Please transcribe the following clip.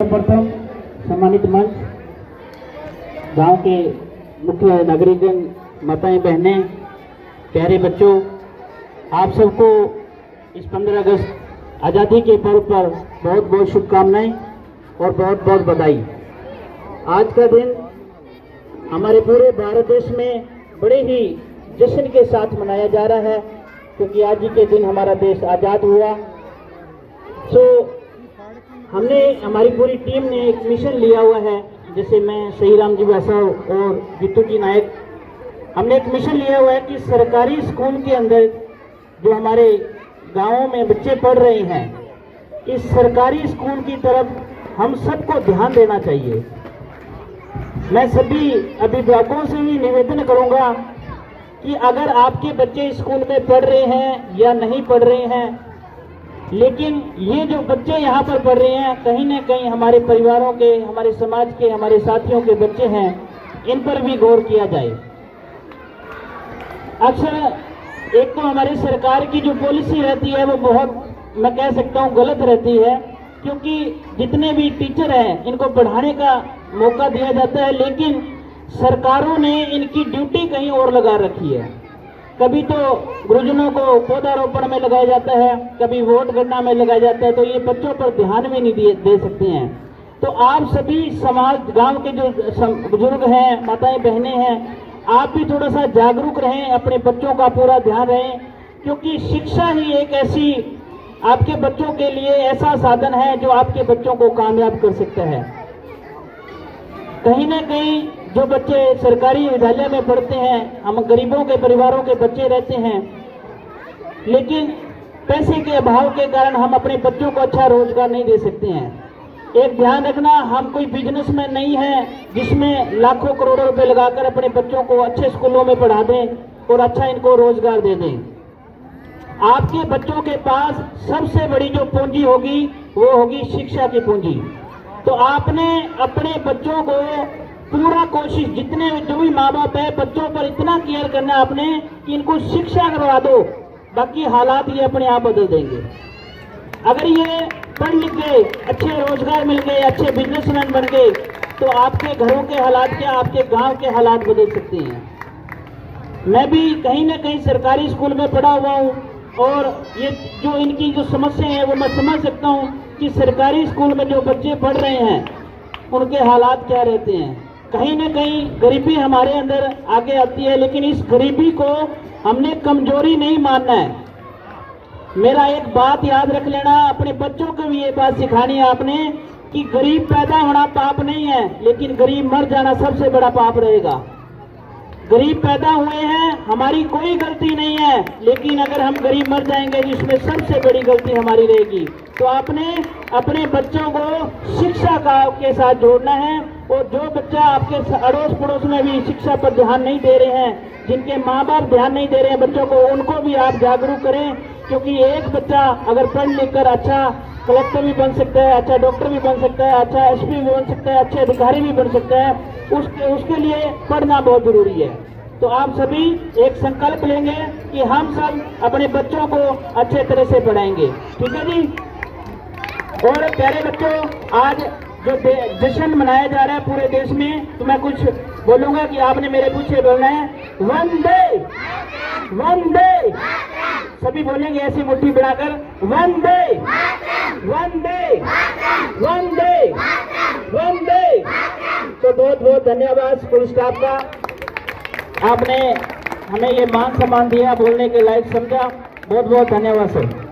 सर्वप्रथम सम्मानित मंच, गांव के मुख्य नागरिकगण, माताएं, बहनें, प्यारे बच्चों, आप सबको इस 15 अगस्त आज़ादी के पर्व पर बहुत बहुत शुभकामनाएं और बहुत बहुत बधाई। आज का दिन हमारे पूरे भारत देश में बड़े ही जश्न के साथ मनाया जा रहा है, क्योंकि आज ही के दिन हमारा देश आज़ाद हुआ। हमारी पूरी टीम ने एक मिशन लिया हुआ है, जैसे मैं सहीराम जी वासव और जीतू जी नायक, हमने एक मिशन लिया हुआ है कि सरकारी स्कूल के अंदर जो हमारे गांवों में बच्चे पढ़ रहे हैं, इस सरकारी स्कूल की तरफ हम सबको ध्यान देना चाहिए। मैं सभी अभिभावकों से भी निवेदन करूंगा कि अगर आपके बच्चे स्कूल में पढ़ रहे हैं या नहीं पढ़ रहे हैं, लेकिन ये जो बच्चे यहाँ पर पढ़ रहे हैं, कहीं ना कहीं हमारे परिवारों के, हमारे समाज के, हमारे साथियों के बच्चे हैं, इन पर भी गौर किया जाए। अक्सर एक तो हमारी सरकार की जो पॉलिसी रहती है वो बहुत, मैं कह सकता हूँ, गलत रहती है, क्योंकि जितने भी टीचर हैं इनको पढ़ाने का मौका दिया जाता है, लेकिन सरकारों ने इनकी ड्यूटी कहीं और लगा रखी है। कभी तो गुरुजनों को पौधारोपण में लगाया जाता है, कभी वोट गणना में लगाया जाता है, तो ये बच्चों पर ध्यान भी नहीं दे सकते हैं। तो आप सभी समाज, गांव के जो बुजुर्ग हैं, माताएं, बहनें हैं, आप भी थोड़ा सा जागरूक रहें, अपने बच्चों का पूरा ध्यान रहें, क्योंकि शिक्षा ही एक ऐसी आपके बच्चों के लिए ऐसा साधन है जो आपके बच्चों को कामयाब कर सकता है। कहीं ना कहीं जो बच्चे सरकारी विद्यालय में पढ़ते हैं, हम गरीबों के परिवारों के बच्चे रहते हैं, लेकिन पैसे के अभाव के कारण हम अपने बच्चों को अच्छा रोजगार नहीं दे सकते हैं। एक ध्यान रखना, हम कोई बिजनेसमैन नहीं है जिसमें लाखों करोड़ों रुपए लगाकर अपने बच्चों को अच्छे स्कूलों में पढ़ा दें और अच्छा इनको रोजगार दे दें। आपके बच्चों के पास सबसे बड़ी जो पूंजी होगी वो होगी शिक्षा की पूंजी। तो आपने अपने बच्चों को पूरा कोशिश, जितने जो भी माँ बाप है, बच्चों पर इतना केयर करना आपने कि इनको शिक्षा करवा दो, बाकी हालात ये अपने आप बदल देंगे। अगर ये पढ़ लिख गए, अच्छे रोजगार मिल गए, अच्छे बिजनेसमैन बन गए, तो आपके घरों के हालात क्या, आपके गांव के हालात बदल सकते हैं। मैं भी कहीं ना कहीं सरकारी स्कूल में पढ़ा हुआ हूँ, और ये जो इनकी जो समस्या है वो मैं समझ सकता हूँ कि सरकारी स्कूल में जो बच्चे पढ़ रहे हैं उनके हालात क्या रहते हैं। कहीं ना कहीं गरीबी हमारे अंदर आगे आती है, लेकिन इस गरीबी को हमने कमजोरी नहीं मानना है। मेरा एक बात याद रख लेना, अपने बच्चों को भी ये बात सिखानी है आपने कि गरीब पैदा होना पाप नहीं है, लेकिन गरीब मर जाना सबसे बड़ा पाप रहेगा। गरीब पैदा हुए हैं, हमारी कोई गलती नहीं है, लेकिन अगर हम गरीब मर जाएंगे जिसमें सबसे बड़ी गलती हमारी रहेगी। तो आपने अपने बच्चों को शिक्षा के साथ जोड़ना है, और जो बच्चा आपके अड़ोस पड़ोस में भी शिक्षा पर ध्यान नहीं दे रहे हैं, जिनके माँ बाप ध्यान नहीं दे रहे हैं बच्चों को, उनको भी आप जागरूक करें, क्योंकि एक बच्चा अगर पढ़ लिख कर अच्छा कलेक्टर भी बन सकता है, अच्छा डॉक्टर भी बन सकता है, अच्छा एसपी भी बन सकता है, अच्छे अधिकारी भी बन सकता है, उसके लिए पढ़ना बहुत जरूरी है। तो आप सभी एक संकल्प लेंगे कि हम सब अपने बच्चों को अच्छे तरह से पढ़ाएंगे, ठीक है जी। और प्यारे बच्चों, आज जो जश्न मनाया जा रहा है पूरे देश में, तो मैं कुछ बोलूंगा कि आपने मेरे पीछे बोलना है, वंदे वंदे, सभी बोलेंगे ऐसी मुट्ठी बढ़ाकर, वंदे वंदे वंदे वंदे। तो बहुत बहुत धन्यवाद स्कूल स्टाफ का, आपने हमें ये मान सम्मान दिया, बोलने के लायक समझा। बहुत बहुत धन्यवाद सर।